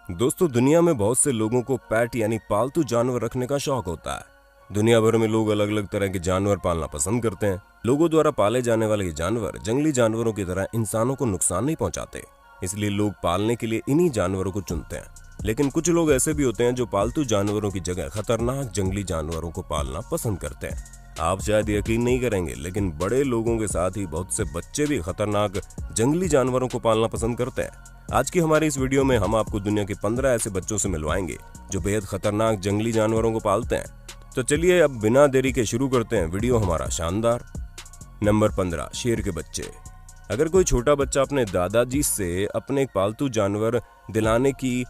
दोस्तों, दुनिया में बहुत से लोगों को पेट यानी पालतू जानवर रखने का शौक होता है। दुनिया भर में लोग अलग अलग तरह के जानवर पालना पसंद करते हैं। लोगों द्वारा पाले जाने वाले ये जानवर जंगली जानवरों की तरह इंसानों को नुकसान नहीं पहुंचाते, इसलिए लोग पालने के लिए इन्हीं जानवरों को चुनते हैं। लेकिन कुछ लोग ऐसे भी होते हैं जो पालतू जानवरों की जगह खतरनाक जंगली जानवरों को पालना पसंद करते हैं। आप शायद यकीन नहीं करेंगे, लेकिन बड़े लोगों के साथ ही बहुत से बच्चे भी खतरनाक जंगली जानवरों को पालना पसंद करते हैं। आज की हमारी इस वीडियो में हम आपको दुनिया के 15 ऐसे बच्चों से मिलवाएंगे जो बेहद खतरनाक जंगली जानवरों को पालते हैं। तो चलिए अब बिना देरी के शुरू करते हैं वीडियो हमारा शानदार। नंबर 15, शेर के बच्चे। अगर कोई छोटा बच्चा अपने दादाजी से अपने एक पालतू जानवर दिलाने की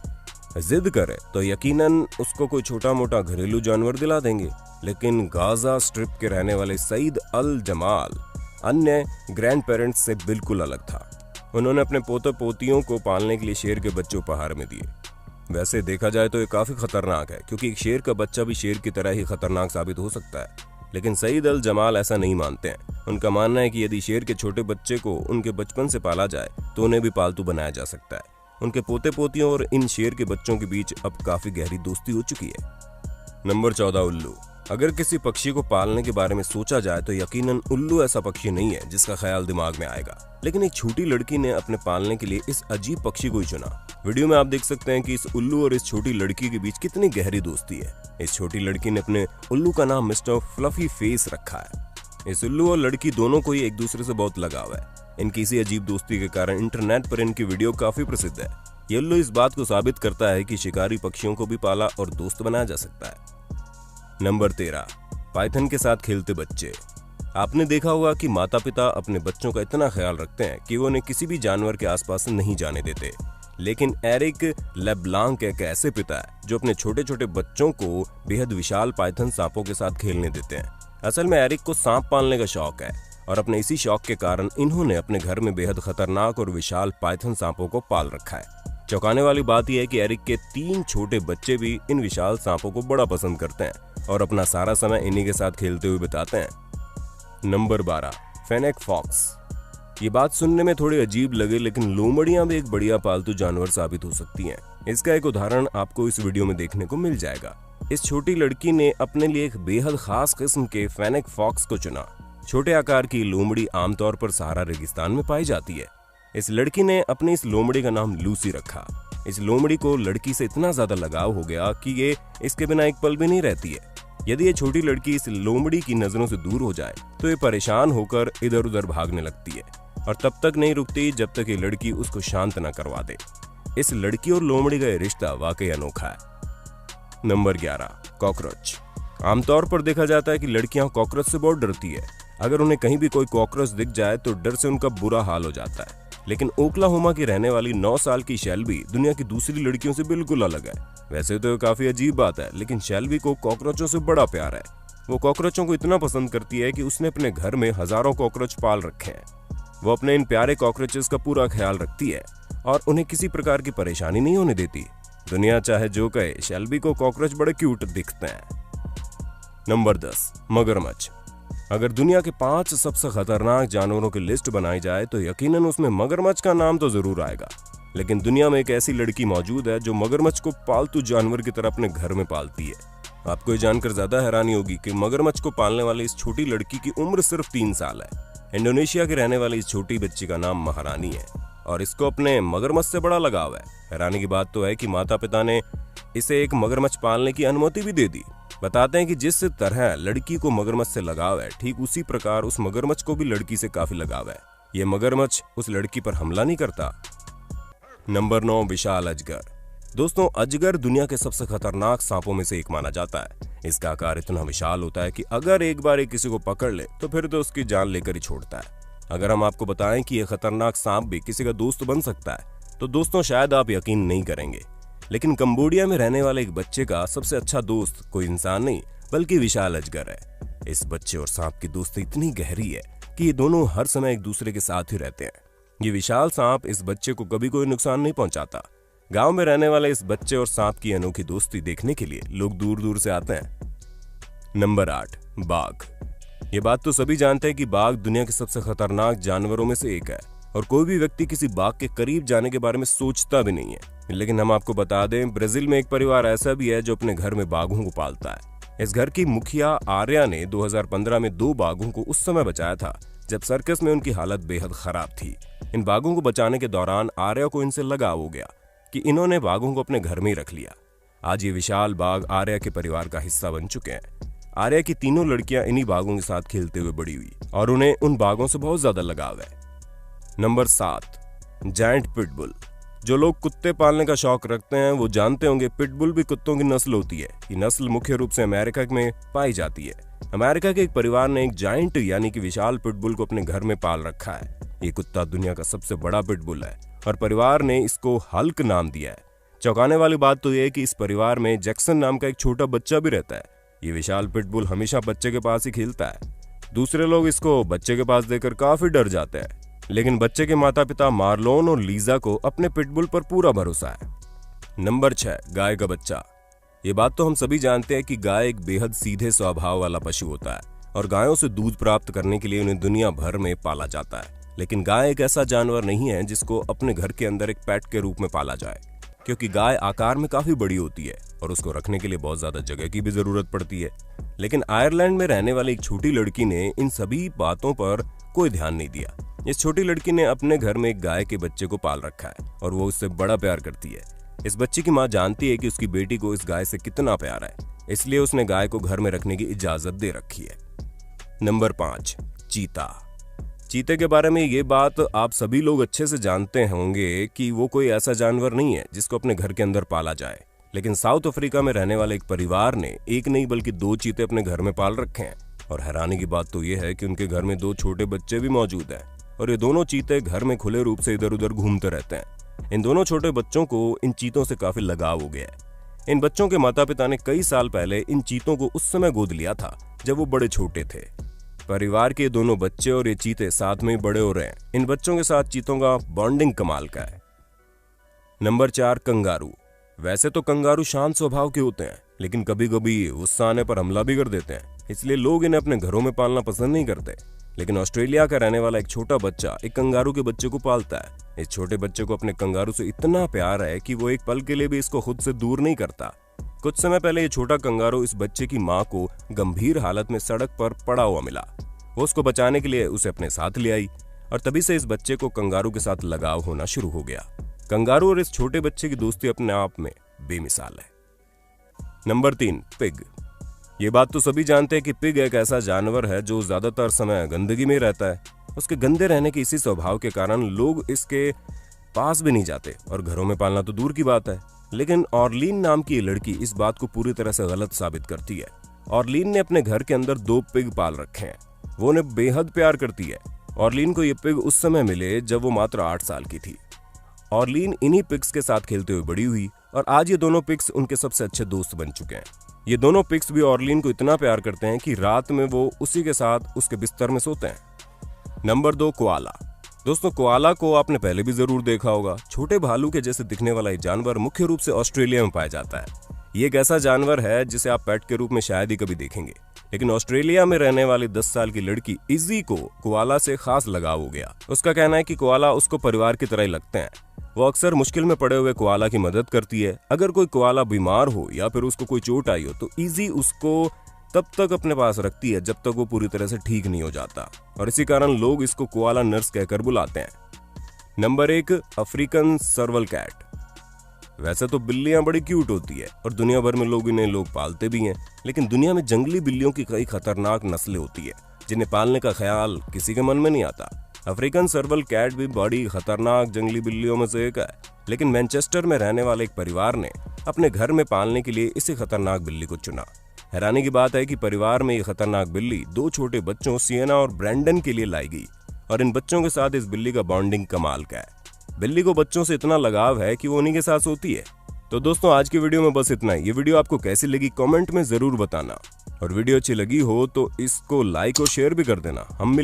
जिद करे तो यकीनन उसको कोई छोटा मोटा घरेलू जानवर दिला देंगे। लेकिन गाजा स्ट्रिप के रहने वाले सईद अल जमाल अन्य ग्रैंड पेरेंट्स से बिल्कुल अलग था। उन्होंने अपने पोते पोतियों को पालने के लिए शेर के बच्चे उपहार में दिए। वैसे देखा जाए तो ये काफी खतरनाक है, क्योंकि एक शेर का बच्चा भी शेर की तरह ही खतरनाक साबित हो सकता है। लेकिन सईद अल जमाल ऐसा नहीं मानते हैं। उनका मानना है कि यदि शेर के छोटे बच्चे को उनके बचपन से पाला जाए तो उन्हें भी पालतू बनाया जा सकता है। उनके पोते पोतियों और इन शेर के बच्चों के बीच अब काफी गहरी दोस्ती हो चुकी है। नंबर 14, उल्लू। अगर किसी पक्षी को पालने के बारे में सोचा जाए तो यकीनन उल्लू ऐसा पक्षी नहीं है जिसका ख्याल दिमाग में आएगा। लेकिन एक छोटी लड़की ने अपने पालने के लिए इस अजीब पक्षी को ही चुना। वीडियो में आप देख सकते हैं कि इस उल्लू और इस छोटी लड़की के बीच कितनी गहरी दोस्ती है। इस छोटी लड़की ने अपने उल्लू का नाम मिस्टर फ्लफी फेस रखा है। इस उल्लू और लड़की दोनों को ही एक दूसरे से बहुत लगाव है। इनकी इसी अजीब दोस्ती के कारण इंटरनेट पर इनकी वीडियो काफी प्रसिद्ध है। ये उल्लू इस बात को साबित करता है कि शिकारी पक्षियों को भी पाला और दोस्त बनाया जा सकता है। नंबर 13, पाइथन के साथ खेलते बच्चे। आपने देखा होगा कि माता पिता अपने बच्चों का इतना ख्याल रखते हैं कि वो उन्हें किसी भी जानवर के आसपास नहीं जाने देते। लेकिन एरिक लेब्लांक एक ऐसे पिता है जो अपने छोटे छोटे बच्चों को बेहद विशाल पाइथन सांपों के साथ खेलने देते हैं। असल में एरिक को सांप पालने का शौक है और अपने इसी शौक के कारण इन्होंने अपने घर में बेहद खतरनाक और विशाल पाइथन सांपों को पाल रखा है। चौंकाने वाली बात यह है कि एरिक के 3 छोटे बच्चे भी इन विशाल सांपों को बड़ा पसंद करते हैं और अपना सारा समय इन्हीं के साथ खेलते हुए बिताते हैं। Number 12, fennec fox. ये बात सुनने में थोड़ी अजीब लगे, लेकिन लोमड़ियां भी एक बढ़िया पालतू जानवर साबित हो सकती हैं। इसका एक उदाहरण आपको इस वीडियो में देखने को मिल जाएगा। इस छोटी लड़की ने अपने लिए एक बेहद खास किस्म के फेनेक फॉक्स को चुना। छोटे आकार की लोमड़ी आमतौर पर सहारा रेगिस्तान में पाई जाती है। इस लड़की ने अपनी इस लोमड़ी का नाम लूसी रखा। इस लोमड़ी को लड़की से इतना ज्यादा लगाव हो गया कि ये इसके बिना एक पल भी नहीं रहती है। यदि ये छोटी लड़की इस लोमड़ी की नजरों से दूर हो जाए तो ये परेशान होकर इधर उधर भागने लगती है और तब तक नहीं रुकती जब तक ये लड़की उसको शांत न करवा दे। इस लड़की और लोमड़ी का ये रिश्ता वाकई अनोखा है। Number 11, cockroach. आमतौर पर देखा जाता है कि लड़कियां कॉकरोच से बहुत डरती है। अगर उन्हें कहीं भी कोई कॉकरोच दिख जाए तो डर से उनका बुरा हाल हो जाता है। लेकिन ओक्लाहोमा की रहने वाली 9 साल की शेल्बी दुनिया की दूसरी लड़कियों से बिल्कुल अलग है। वैसे तो ये काफी अजीब बात है, लेकिन शेल्बी को कॉकरोचों से बड़ा प्यार है। वो कॉकरोचों को इतना पसंद करती है कि उसने अपने घर में हजारों कॉकरोच पाल रखे हैं। वो अपने इन प्यारे कॉकरोचेस का पूरा ख्याल रखती है और उन्हें किसी प्रकार की परेशानी नहीं होने देती। दुनिया चाहे जो कहे, शेल्बी को कॉकरोच बड़े क्यूट दिखते हैं। नंबर 10, मगरमच्छ। अगर दुनिया के 5 सबसे खतरनाक जानवरों की लिस्ट बनाई जाए तो यकीनन उसमें मगरमच्छ का नाम तो जरूर आएगा। लेकिन दुनिया में एक ऐसी लड़की मौजूद है जो मगरमच्छ को पालतू जानवर की तरह अपने घर में पालती है। आपको ये जानकर ज्यादा हैरानी होगी कि मगरमच्छ को पालने वाली इस छोटी लड़की की उम्र सिर्फ 3 साल है। इंडोनेशिया के रहने वाली इस छोटी बच्ची का नाम महारानी है और इसको अपने मगरमच्छ से बड़ा लगाव है। हैरानी की बात तो है कि माता पिता ने इसे एक मगरमच्छ पालने की अनुमति भी दे दी। बताते हैं कि जिस तरह लड़की को मगरमच्छ से लगाव है, ठीक उसी प्रकार उस मगरमच्छ को भी लड़की से काफी लगाव है। ये मगरमच्छ उस लड़की पर हमला नहीं करता। नंबर 9, विशाल अजगर। दोस्तों, अजगर दुनिया के सबसे खतरनाक सांपों में से एक माना जाता है। इसका आकार इतना विशाल होता है कि अगर एक बार ये किसी को पकड़ ले तो फिर तो उसकी जान लेकर ही छोड़ता है। अगर हम आपको बताएं कि यह खतरनाक सांप भी किसी का दोस्त बन सकता है तो दोस्तों शायद आप यकीन नहीं करेंगे। लेकिन कंबोडिया में रहने वाले एक बच्चे का सबसे अच्छा दोस्त कोई इंसान नहीं बल्कि विशाल अजगर है। इस बच्चे और सांप की दोस्ती इतनी गहरी है कि ये दोनों हर समय एक दूसरे के साथ ही रहते हैं। ये विशाल सांप इस बच्चे को कभी कोई नुकसान नहीं पहुंचाता। गांव में रहने वाले इस बच्चे और सांप की अनोखी दोस्ती देखने के लिए लोग दूर दूर से आते हैं। नंबर 8, बाघ। ये बात तो सभी जानते हैं कि बाघ दुनिया के सबसे खतरनाक जानवरों में से एक है और कोई भी व्यक्ति किसी बाघ के करीब जाने के बारे में सोचता भी नहीं है। लेकिन हम आपको बता दें, ब्राजील में एक परिवार ऐसा भी है जो अपने घर में बाघों को पालता है। इस घर की मुखिया आर्या ने 2015 में 2 बाघों को उस समय बचाया था जब सर्कस में उनकी हालत बेहद खराब थी। इन बाघों को बचाने के दौरान आर्या को इनसे लगाव हो गया कि इन्होंने बाघों को अपने घर में ही रख लिया। आज ये विशाल बाघ आर्या के परिवार का हिस्सा बन चुके हैं। आर्या की तीनों लड़कियां इन्हीं बाघों के साथ खेलते हुए बड़ी हुई और उन्हें उन बाघों से बहुत ज्यादा लगाव है। Number 7, giant pitbull. जो लोग कुत्ते पालने का शौक रखते हैं वो जानते होंगे पिटबुल भी कुत्तों की नस्ल होती है। ये नस्ल मुख्य रूप से अमेरिका में पाई जाती है। अमेरिका के एक परिवार ने एक जायंट यानी कि विशाल पिटबुल को अपने घर में पाल रखा है। ये कुत्ता दुनिया का सबसे बड़ा पिटबुल है और परिवार ने इसको हल्क नाम दिया है। चौंकाने वाली बात तो यह है कि इस परिवार में जैक्सन नाम का एक छोटा बच्चा भी रहता है। ये विशाल पिटबुल हमेशा बच्चे के पास ही खेलता है। दूसरे लोग इसको बच्चे के पास देखकर काफी डर जाते हैं, लेकिन बच्चे के माता पिता मार्लोन और लीजा को अपने पिटबुल पर पूरा भरोसा है। नंबर 6, गाय का बच्चा। ये बात तो हम सभी जानते हैं कि गाय एक बेहद सीधे स्वभाव वाला पशु होता है और गायों से दूध प्राप्त करने के लिए उन्हें दुनिया भर में पाला जाता है। लेकिन गाय एक ऐसा जानवर नहीं है जिसको अपने घर के अंदर एक पेट के रूप में पाला जाए, क्योंकि गाय आकार में काफी बड़ी होती है और उसको रखने के लिए बहुत ज्यादा जगह की भी जरूरत पड़ती है। लेकिन आयरलैंड में रहने वाली एक छोटी लड़की ने इन सभी बातों पर कोई ध्यान नहीं दिया। इस छोटी लड़की ने अपने घर में एक गाय के बच्चे को पाल रखा है और वो उससे बड़ा प्यार करती है। इस बच्चे की माँ जानती है कि उसकी बेटी को इस गाय से कितना प्यार है, इसलिए उसने गाय को घर में रखने की इजाजत दे रखी है। नंबर 5, चीता। चीते के बारे में ये बात आप सभी लोग अच्छे से जानते होंगे कि वो कोई ऐसा जानवर नहीं है जिसको अपने घर के अंदर पाला जाए। लेकिन साउथ अफ्रीका में रहने वाले एक परिवार ने एक नहीं बल्कि 2 चीते अपने घर में पाल रखे हैं और हैरानी की बात तो ये है कि उनके घर में 2 छोटे बच्चे भी मौजूद हैं और ये दोनों चीते घर में खुले रूप से इधर उधर घूमते रहते हैं। इन दोनों छोटे बच्चों को इन चीतों से काफी लगाव हो गया है। इन बच्चों के माता पिता ने कई साल पहले इन चीतों को उस समय गोद लिया था जब वो बड़े छोटे थे। परिवार के दोनों बच्चे और ये चीते साथ में ही बड़े हो रहे हैं। इन बच्चों के साथ चीतों का बॉन्डिंग कमाल का है। Number 4, kangaroo. वैसे तो कंगारू शांत स्वभाव के होते हैं, लेकिन कभी कभी गुस्सा आने पर हमला भी कर देते हैं, इसलिए लोग इन्हें अपने घरों में पालना पसंद नहीं करते। लेकिन ऑस्ट्रेलिया का रहने वाला एक छोटा बच्चा एक कंगारू के बच्चे को पालता है। इस छोटे बच्चे को अपने कंगारू से इतना प्यार है कि वो एक पल के लिए भी इसको खुद से दूर नहीं करता। कुछ समय पहले ये छोटा कंगारू इस बच्चे की माँ को गंभीर हालत में सड़क पर पड़ा हुआ मिला। वो उसको बचाने के लिए उसे अपने साथ ले आई और तभी से इस बच्चे को कंगारू के साथ लगाव होना शुरू हो गया। कंगारू और इस छोटे बच्चे की दोस्ती अपने आप में बेमिसाल है। Number 3, pig. ये बात तो सभी जानते हैं कि पिग एक ऐसा जानवर है जो ज्यादातर समय गंदगी में रहता है। उसके गंदे रहने के इसी स्वभाव के कारण लोग इसके पास भी नहीं जाते और घरों में पालना तो दूर की बात है। लेकिन ऑर्लीन नाम की लड़की इस बात को पूरी तरह से गलत साबित करती है। ऑर्लीन ने अपने घर के अंदर 2 पिग पाल रखे हैं। वो उन्हें बेहद प्यार करती है। ऑर्लीन को ये पिग उस समय मिले जब वो मात्र 8 साल की थी। ऑर्लीन इन्हीं पिग्स के साथ खेलते हुए बड़ी हुई और आज ये दोनों पिग्स उनके सबसे अच्छे दोस्त बन चुके हैं। ये दोनों पिग्स भी ऑर्लीन को इतना प्यार करते हैं कि रात में वो उसी के साथ उसके बिस्तर में सोते हैं। Number 2, koala. दोस्तों, कोआला को आपने पहले भी जरूर देखा होगा। छोटे भालू के जैसे दिखने वाला ये जानवर मुख्य रूप से ऑस्ट्रेलिया में पाया जाता है। ये एक ऐसा जानवर है जिसे आप पेट के रूप में शायद ही कभी देखेंगे, लेकिन ऑस्ट्रेलिया में रहने वाली 10 साल की लड़की इजी को कोआला से खास लगाव हो गया। उसका कहना है कि कोआला उसको परिवार की तरह ही लगते हैं। वो अक्सर मुश्किल में पड़े हुए कोआला की मदद करती है। अगर कोई कोआला बीमार हो या फिर उसको कोई चोट आई हो तो इजी उसको तब तक अपने पास रखती है जब तक वो पूरी तरह से ठीक नहीं हो जाता और इसी कारण लोग इसको कोआला नर्स कहकर बुलाते हैं। Number 1, African सर्वल cat. वैसे तो बिल्लियां बड़ी क्यूट होती है और दुनिया भर में लोग इन्हें पालते भी हैं, लेकिन दुनिया में जंगली बिल्लियों की कई खतरनाक नस्लें होती है जिन्हें पालने का ख्याल किसी के मन में नहीं आता। अफ्रीकन सर्वल कैट भी बड़ी खतरनाक जंगली बिल्लियों में से एक है, लेकिन मैनचेस्टर में रहने वाले एक परिवार ने अपने घर में पालने के लिए इसी खतरनाक बिल्ली को चुना। हैरानी की बात है कि परिवार में ये खतरनाक बिल्ली 2 छोटे बच्चों सिएना और ब्रैंडन के लिए लाई गई और इन बच्चों के साथ इस बिल्ली का बॉन्डिंग कमाल का है। बिल्ली को बच्चों से इतना लगाव है कि वो उन्हीं के साथ सोती है। तो दोस्तों, आज की वीडियो में बस इतना ही। ये वीडियो आपको कैसी लगी कमेंट में जरूर बताना और वीडियो अच्छी लगी हो तो इसको लाइक और शेयर भी कर देना। हम